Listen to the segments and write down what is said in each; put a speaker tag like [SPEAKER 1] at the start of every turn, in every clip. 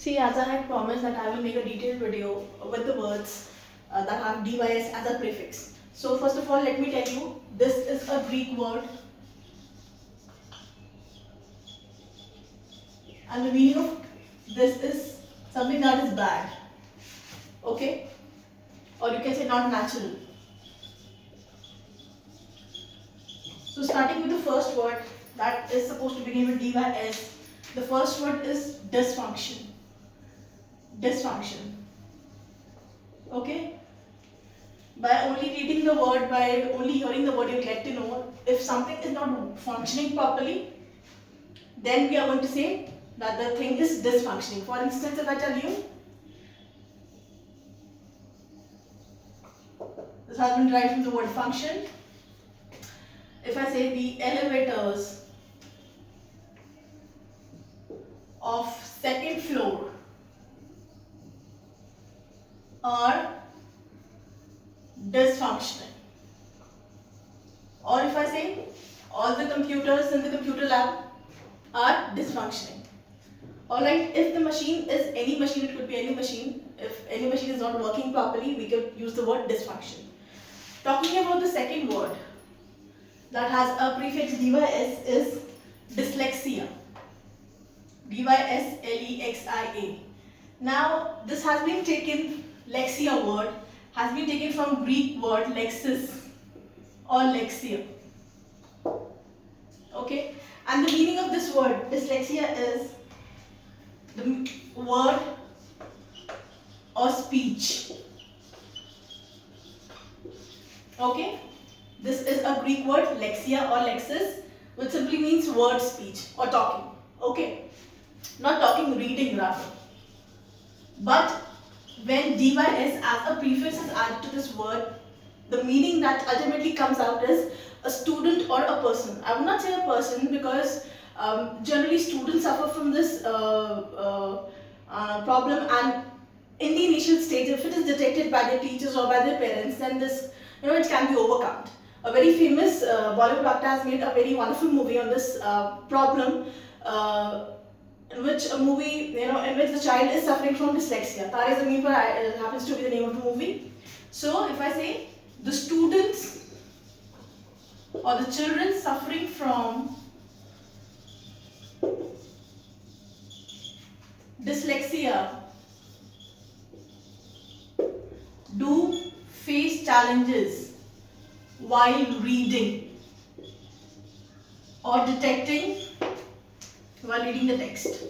[SPEAKER 1] See, as I had promised that I will make a detailed video with the words that have dys as a prefix. So first of all, let me tell you, this is a Greek word and the meaning of this is something that is bad, okay? Or you can say not natural. So starting with the first word that is supposed to begin with dys, the first word is dysfunction. Dysfunction. Okay? By only reading the word, by only hearing the word, you get to know if something is not functioning properly, then we are going to say that the thing is dysfunctioning. For instance, if I tell you, this has been derived from the word function. If I say the elevators of second floor are dysfunctional. Or if I say all the computers in the computer lab are dysfunctioning. Alright, if the machine is any machine, it could be any machine. If any machine is not working properly, we could use the word dysfunction. Talking about the second word that has a prefix dys is dyslexia. Dyslexia. Now, this has been taken, lexia word has been taken from Greek word lexis or lexia. Okay, and the meaning of this word dyslexia is the word or speech. Okay, this is a Greek word lexia or lexis, which simply means word, speech or talking. Okay, not talking, reading rather. But when dys as a prefix is added to this word, the meaning that ultimately comes out is a student or a person. I would not say a person because generally students suffer from this problem, and in the initial stage, if it is detected by their teachers or by their parents, then this, it can be overcome. A very famous Bollywood actor has made a very wonderful movie on this problem. In which the child is suffering from dyslexia. Tare Zameen Par happens to be the name of the movie. So if I say the students or the children suffering from dyslexia do face challenges while reading or detecting while reading the text.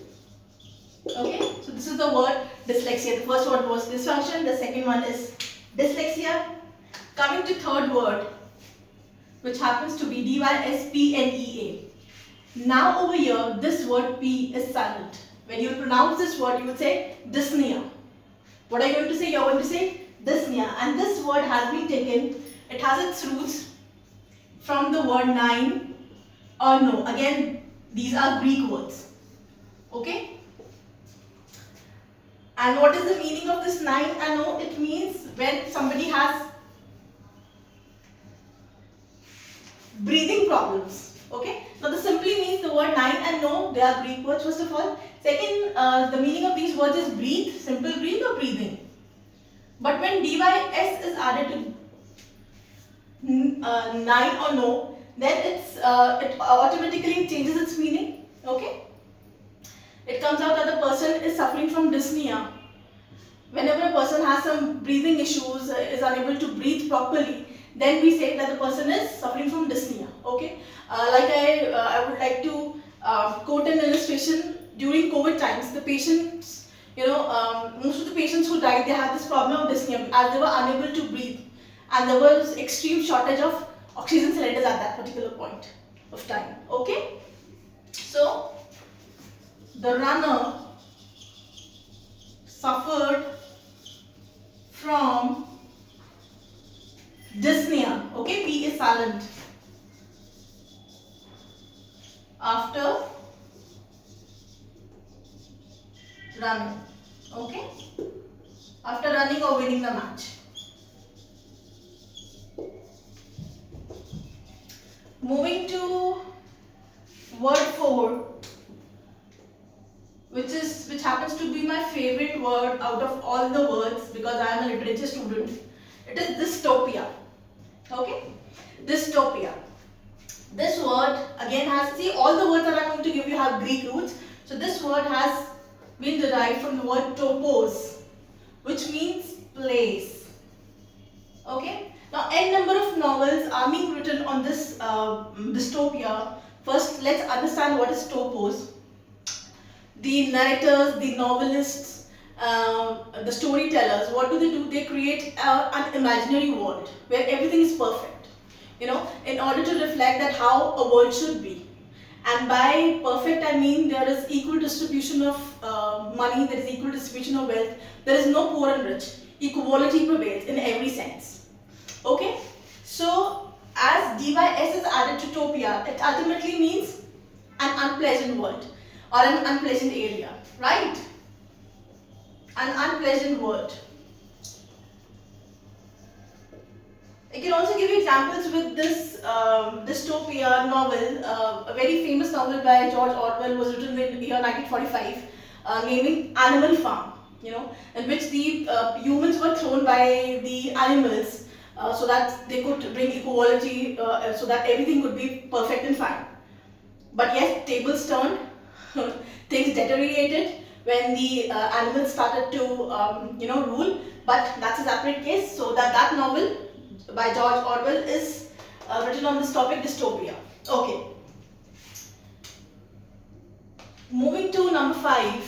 [SPEAKER 1] Okay, so this is the word dyslexia. The first word was dysfunction, the second one is dyslexia. Coming to third word, which happens to be dyspnea. Now over here, this word P is silent. When you pronounce this word, you would say dyspnea. What are you going to say? You are going to say dyspnea. And this word has been taken, it has its roots from the word nine or no. Again, these are Greek words. Okay? And what is the meaning of this nine and no? It means when somebody has breathing problems. Okay? Now this simply means the word nine and no, they are Greek words first of all. Second, the meaning of these words is breathe, simple breathe or breathing. But when dys is added to nine or no, then it automatically changes its meaning. Okay? It comes out that the person is suffering from dyspnea. Whenever a person has some breathing issues, is unable to breathe properly, then we say that the person is suffering from dyspnea. Okay? I would like to quote an illustration. During COVID times, the patients, most of the patients who died, they had this problem of dyspnea as they were unable to breathe, and there was extreme shortage of oxygen cylinders at that particular point of time. Okay? So, the runner suffered from dyspnea. Okay, P is silent. After running. Okay, after running or winning the match. Moving to word 4, which happens to be my favorite word out of all the words because I am a literature student. It is dystopia. Okay, dystopia. This word again has, see, all the words that I am going to give you have Greek roots. So this word has been derived from the word topos, which means place. Okay. Now, n number of novels are being written on this dystopia. First, let's understand what is topos. The narrators, the novelists, the storytellers, what do? They create an imaginary world where everything is perfect, you know, in order to reflect that how a world should be. And by perfect, I mean there is equal distribution of money, there is equal distribution of wealth, there is no poor and rich. Equality prevails in every sense. Okay? So, as dys is added to topia, it ultimately means an unpleasant world or an unpleasant area, right? An unpleasant world. I can also give you examples with this dystopia novel. A very famous novel by George Orwell was written in the year 1945, naming Animal Farm, you know, in which the humans were thrown by the animals so that they could bring equality, so that everything could be perfect and fine. But yes, tables turned, things deteriorated when the animals started to rule. But that's a separate case. So that novel by George Orwell is written on this topic, dystopia. Okay. Moving to number 5.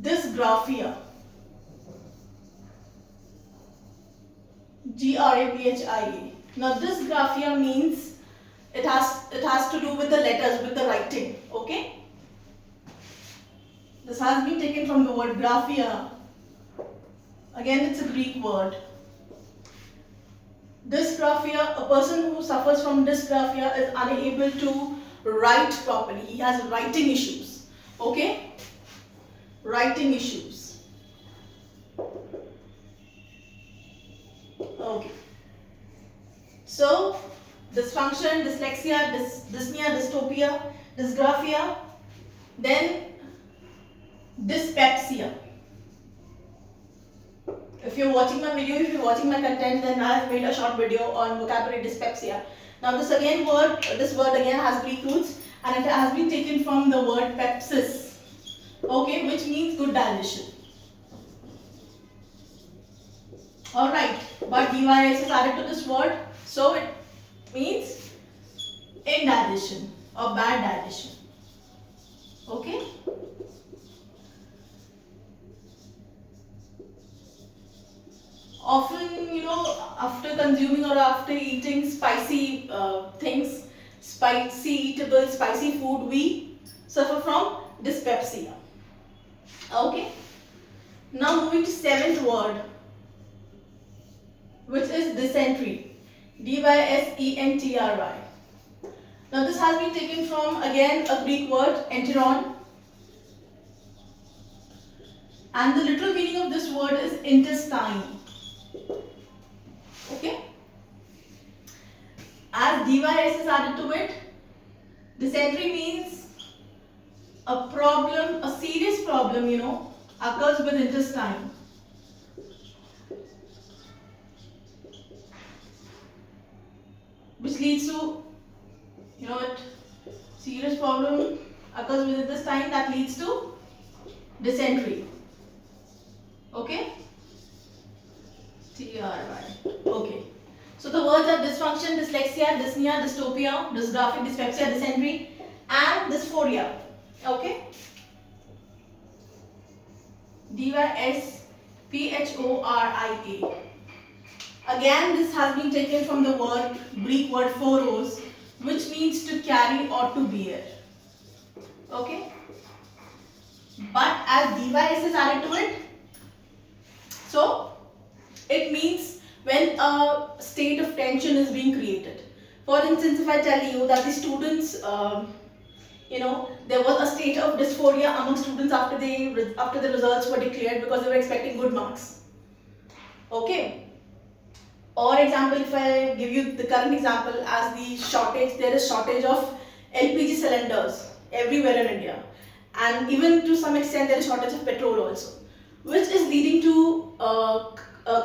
[SPEAKER 1] Dysgraphia. Graphia. Now dysgraphia means it has to do with the letters, with the writing. Okay. This has been taken from the word graphia. Again, it's a Greek word. Dysgraphia, a person who suffers from dysgraphia is unable to write properly. He has writing issues. Okay? Writing issues. Okay. So, dysfunction, dyslexia, dyspnea, dystopia, dysgraphia, then dyspepsia. If you're watching my video, if you're watching my content, then I have made a short video on vocabulary dyspepsia. Now this word again has Greek roots and it has been taken from the word pepsis, okay, which means good digestion. Alright, but dys is added to this word, so it means indigestion or bad digestion. Okay? Often, you know, after consuming or after eating spicy things, spicy eatable, spicy food, we suffer from dyspepsia. Okay? Now moving to 7th word, which is dysentery. Dysentry. Now this has been taken from, again, a Greek word, enteron. And the literal meaning of this word is intestine. Okay? As dys is added to it, dysentery means a problem, a serious problem, you know, occurs with intestine. Which leads to, you know, serious problem occurs with intestine that leads to dysentery. Okay? Okay. So the words are dysfunction, dyslexia, dyspnea, dystopia, dysgraphic, dyspepsia, dysentery, and dysphoria. Okay? Dysphoria. Again, this has been taken from the Greek word phoros, which means to carry or to bear. Okay? But as dys is added to it, so it means when a state of tension is being created. For instance, if I tell you that the students, there was a state of dysphoria among students after the results were declared because they were expecting good marks. Okay. Or example, if I give you the current example as the shortage, there is shortage of LPG cylinders everywhere in India, and even to some extent there is shortage of petrol also, which is leading to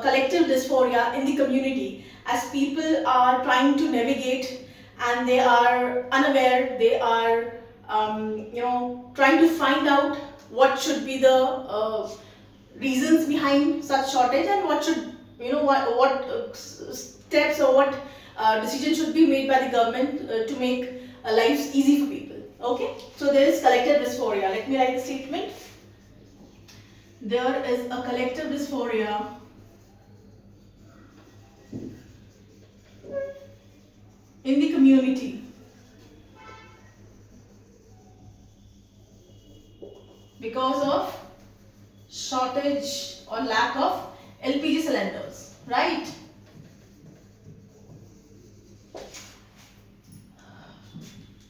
[SPEAKER 1] collective dysphoria in the community as people are trying to navigate and they are unaware, they are trying to find out what should be the reasons behind such shortage and what should what steps or what decisions should be made by the government to make lives easy for people. Okay, so there is collective dysphoria. Let me write the statement. There is a collective dysphoria in the community because of shortage or lack of LPG cylinders, right?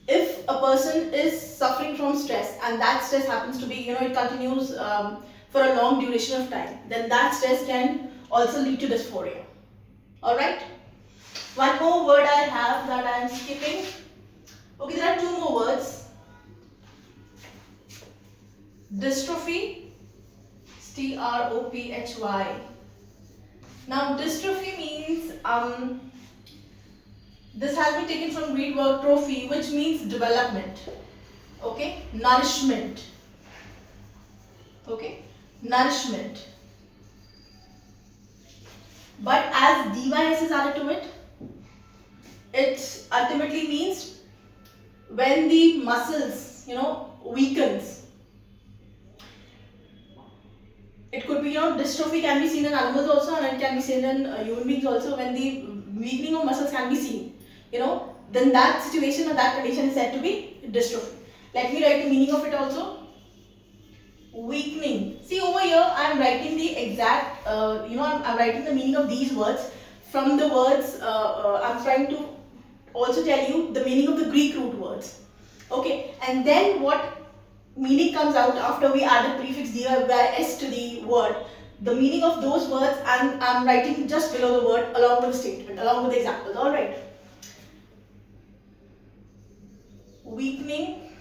[SPEAKER 1] If a person is suffering from stress and that stress happens to be, it continues for a long duration of time, then that stress can also lead to dysphoria. Alright? One more word I have that I am skipping. Okay, there are two more words. Dystrophy. T-R-O-P-H-Y. Now, dystrophy means, this has been taken from Greek word trophy, which means development. Okay, nourishment. Okay, nourishment. But as DYS is added to it, it ultimately means when the muscles, weakens. It could be, dystrophy can be seen in animals also and it can be seen in human beings also. When the weakening of muscles can be seen, then that situation or that condition is said to be dystrophy. Let me write the meaning of it also. Weakening. See over here, I am writing the exact, I'm writing the meaning of these words from the words. I'm trying to also tell you the meaning of the Greek root words. Okay, and then what meaning comes out after we add the prefix DYS to the word. The meaning of those words, and I'm writing just below the word along with the statement, along with the examples. All right. Weakening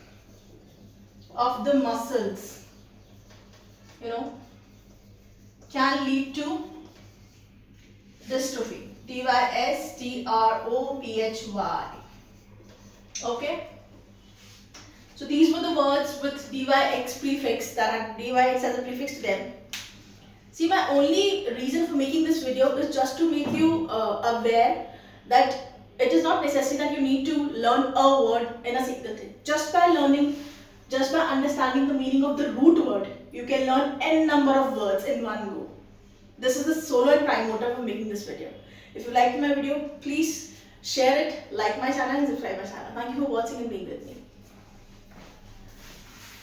[SPEAKER 1] of the muscles, can lead to dystrophy. DYSTROPHY. Okay. So these were the words with DYX prefix, that had DYX as a prefix to them. See, my only reason for making this video is just to make you aware that it is not necessary that you need to learn a word in a single thing. Just by understanding the meaning of the root word, you can learn n number of words in one go. This is the sole and prime motive of making this video. If you liked my video, please share it, like my channel and subscribe my channel. Thank you for watching and being with me.